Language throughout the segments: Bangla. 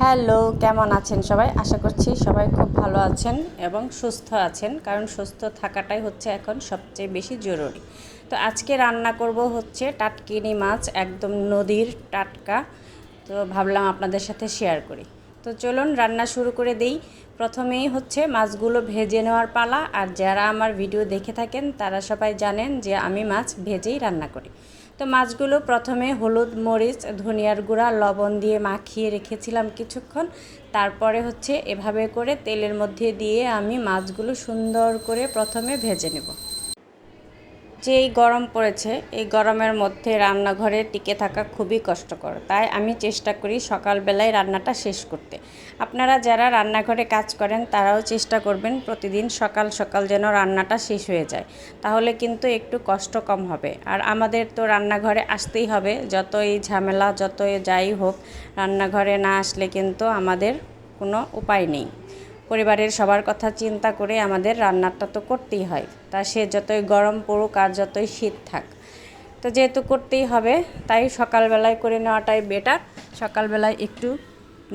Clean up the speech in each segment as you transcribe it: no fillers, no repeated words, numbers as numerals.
হ্যালো, কেমন আছেন সবাই? আশা করছি সবাই খুব ভালো আছেন এবং সুস্থ আছেন, কারণ সুস্থ থাকাটাই হচ্ছে এখন সবচেয়ে বেশি জরুরি। তো আজকে রান্না করব হচ্ছে টাটকিনি মাছ, একদম নদীর টাটকা। তো ভাবলাম আপনাদের সাথে শেয়ার করি। তো চলুন রান্না শুরু করে দেই। প্রথমেই হচ্ছে মাছগুলো ভেজে নেওয়ার পালা। আর যারা আমার ভিডিও দেখে থাকেন তারা সবাই জানেন যে আমি মাছ ভেজেই রান্না করি। তো মাছগুলো প্রথমে হলুদ, মরিচ, ধনিয়ার গুঁড়া, লবণ দিয়ে মাখিয়ে রেখেছিলাম কিছুক্ষণ। তারপরে হচ্ছে এভাবে করে তেলের মধ্যে দিয়ে আমি মাছগুলো সুন্দর করে প্রথমে ভেজে নেব। যে এই গরম পড়েছে, এই গরমের মধ্যে রান্নাঘরে টিকে থাকা খুবই কষ্টকর, তাই আমি চেষ্টা করি সকালবেলায় রান্নাটা শেষ করতে। আপনারা যারা রান্নাঘরে কাজ করেন তারাও চেষ্টা করবেন প্রতিদিন সকাল সকাল যেন রান্নাটা শেষ হয়ে যায়, তাহলে কিন্তু একটু কষ্ট কম হবে। আর আমাদের তো রান্নাঘরে আসতেই হবে, যতই ঝামেলা যতই যাই হোক, রান্নাঘরে না আসলে কিন্তু আমাদের কোনো উপায় নেই। পরিবারের সবার কথা চিন্তা করে আমাদের রান্নাটা তো করতেই হয়, তা সে যতই গরম পড়ুক আর যতই শীত থাক, তো যেহেতু করতেই হবে তাই সকালবেলায় করে নেওয়াটাই বেটার। সকালবেলায় একটু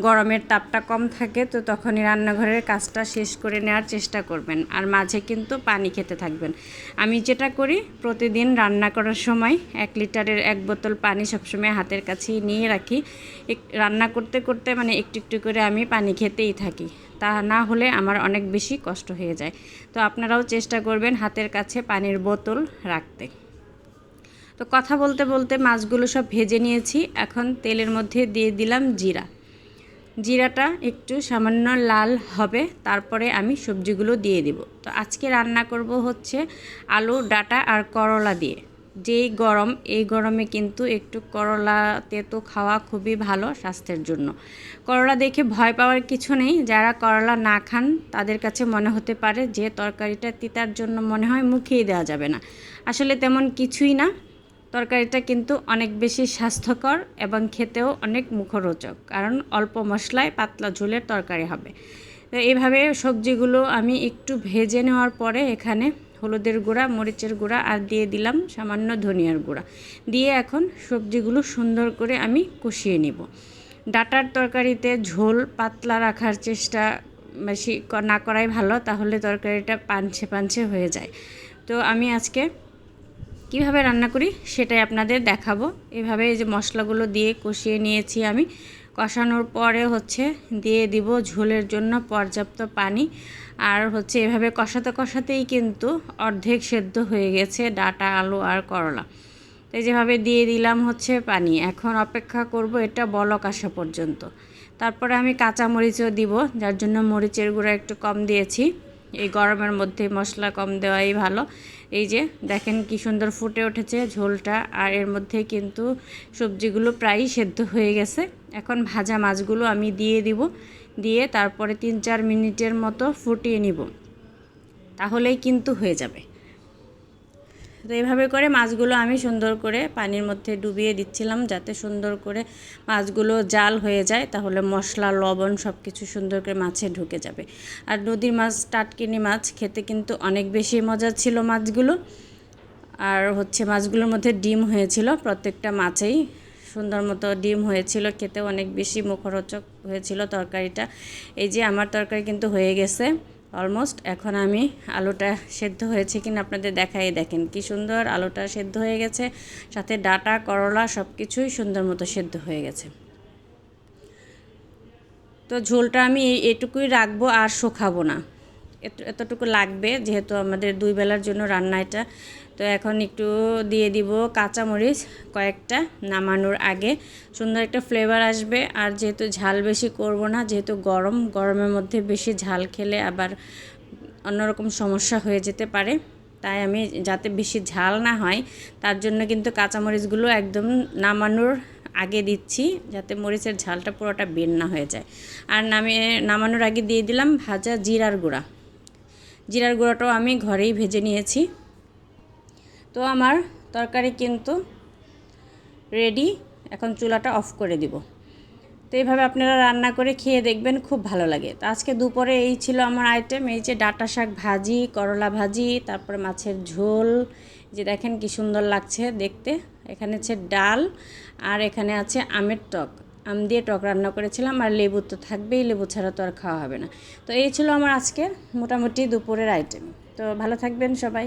গরমের তাপটা কম থাকে, তো তখনই রান্নাঘরের কাজটা শেষ করে নেওয়ার চেষ্টা করবেন। আর মাঝে কিন্তু পানি খেতে থাকবেন। আমি যেটা করি, প্রতিদিন রান্না করার সময় 1 লিটারের 1 বোতল পানি সবসময় হাতের কাছেই নিয়ে রাখি। রান্না করতে করতে মানে একটু একটু করে আমি পানি খেতেই থাকি, তা না হলে আমার অনেক বেশি কষ্ট হয়ে যায়। তো আপনারাও চেষ্টা করবেন হাতের কাছে পানির বোতল রাখতে। তো কথা বলতে বলতে মাছগুলো সব ভেজে নিয়েছি। এখন তেলের মধ্যে দিয়ে দিলাম জিরা। জিরাটা একটু সামান্য লাল হবে, তারপরে আমি সবজিগুলো দিয়ে দিব। তো আজকে রান্না করব হচ্ছে আলু, ডাঁটা আর করলা দিয়ে। যেই গরম, এই গরমে কিন্তু একটু করলা তেতো খাওয়া খুবই ভালো স্বাস্থ্যের জন্য। করলা দেখে ভয় পাওয়ার কিছু নেই। যারা করলা না খান তাদের কাছে মনে হতে পারে যে তরকারিটা তিতার জন্য মনে হয় মুখেই দেওয়া যাবে না। আসলে তেমন কিছুই না। তরকারিটা কিন্তু অনেক বেশি স্বাস্থ্যকর এবং খেতেও অনেক মুখরোচক, কারণ অল্প মশলায় পাতলা ঝোলের তরকারি হবে। তো এইভাবে সবজিগুলো আমি একটু ভেজে নেওয়ার পরে এখানে হলুদের গুঁড়া, মরিচের গুঁড়া আর দিয়ে দিলাম সামান্য ধনিয়ার গুঁড়া দিয়ে এখন সবজিগুলো সুন্দর করে আমি কষিয়ে নিব। ডাঁটার তরকারিতে ঝোল পাতলা রাখার চেষ্টা বেশি না করাই ভালো, তাহলে তরকারিটা পানছে পানছে হয়ে যায়। তো আমি আজকে কীভাবে রান্না করি সেটাই আপনাদের দেখাবো। এভাবে এই যে মশলাগুলো দিয়ে কষিয়ে নিয়েছি আমি। কষানোর পরে হচ্ছে দিয়ে দিব ঝোলের জন্য পর্যাপ্ত পানি। আর হচ্ছে এভাবে কষাতে কষাতেই কিন্তু অর্ধেক সেদ্ধ হয়ে গেছে ডাঁটা, আলু আর করলা। তো যেভাবে দিয়ে দিলাম হচ্ছে পানি। এখন অপেক্ষা করব এটা বলক আসা পর্যন্ত। তারপরে আমি কাঁচা মরিচও দিব, যার জন্য মরিচের গুঁড়া একটু কম দিয়েছি। এই গরমের মধ্যে মশলা কম দেওয়াই ভালো। এই যে দেখেন কি সুন্দর ফুটে উঠেছে ঝোলটা, আর এর মধ্যে কিন্তু সবজিগুলো প্রায়ই সেদ্ধ হয়ে গেছে। এখন ভাজা মাছগুলো আমি দিয়ে দিব, দিয়ে তারপরে 3-4 মিনিটের মতো ফুটিয়ে নিব, তাহলেই কিন্তু হয়ে যাবে। তো এইভাবে করে মাছগুলো আমি সুন্দর করে পানির মধ্যে ডুবিয়ে দিচ্ছিলাম, যাতে সুন্দর করে মাছগুলো জাল হয়ে যায়, তাহলে মশলা, লবণ সব কিছু সুন্দর করে মাছে ঢুকে যাবে। আর নদীর মাছ, টাটকিনি মাছ খেতে কিন্তু অনেক বেশি মজা ছিল মাছগুলো। আর হচ্ছে মাছগুলোর মধ্যে ডিম হয়েছিল, প্রত্যেকটা মাছেই সুন্দর মতো ডিম হয়েছিল, খেতে অনেক বেশি মুখরোচক হয়েছিল তরকারিটা। এই যে আমার তরকারি কিন্তু হয়ে গেছে অলমোস্ট। এখন আমি আলুটা সেদ্ধ হয়েছে কিনা আপনাদের দেখাই, দেখেন কি সুন্দর আলুটা সেদ্ধ হয়ে গেছে, সাথে ডাঁটা, করলা সব কিছুই সুন্দর মতো সেদ্ধ হয়ে গেছে। তো ঝোলটা আমি এটুকুই রাখবো, আর শুকাবো না, এতটুকু লাগবে, যেহেতু আমাদের 2 বেলার জন্য রান্না এটা। তো এখন একটু দিয়ে দিব কাঁচামরিচ কয়েকটা, নামানোর আগে সুন্দর একটা ফ্লেভার আসবে। আর যেহেতু ঝাল বেশি করব না, যেহেতু গরমের মধ্যে বেশি ঝাল খেলে আবার অন্যরকম সমস্যা হয়ে যেতে পারে, তাই আমি যাতে বেশি ঝাল না হয় তার জন্য কিন্তু কাঁচামরিচগুলো একদম নামানোর আগে দিচ্ছি, যাতে মরিচের ঝালটা পুরোটা বের না হয়ে যায়। আর নামানোর আগে দিয়ে দিলাম ভাজা জিরার গুঁড়া। জিরার গুঁড়াটাও আমি ঘরেই ভেজে নিয়েছি। তো আমার তরকারি কিন্তু রেডি, এখন চুলাটা অফ করে দিব। তো এইভাবে আপনারা রান্না করে খেয়ে দেখবেন, খুব ভালো লাগে। তো আজকে দুপুরে এই ছিল আমার আইটেম, এই যে ডাঁটা শাক ভাজি, করলা ভাজি, তারপরে মাছের ঝোল, যে দেখেন কি সুন্দর লাগছে দেখতে। এখানে আছে ডাল, আর এখানে আছে আমের টক। আম দিয়ে টক রান্না করেছিলাম, আর লেবু তো থাকবেই, লেবু ছাড়া তো আর খাওয়া হবে না। তো এই ছিল আমার আজকের মোটামুটি দুপুরের আইটেম। তো ভালো থাকবেন সবাই।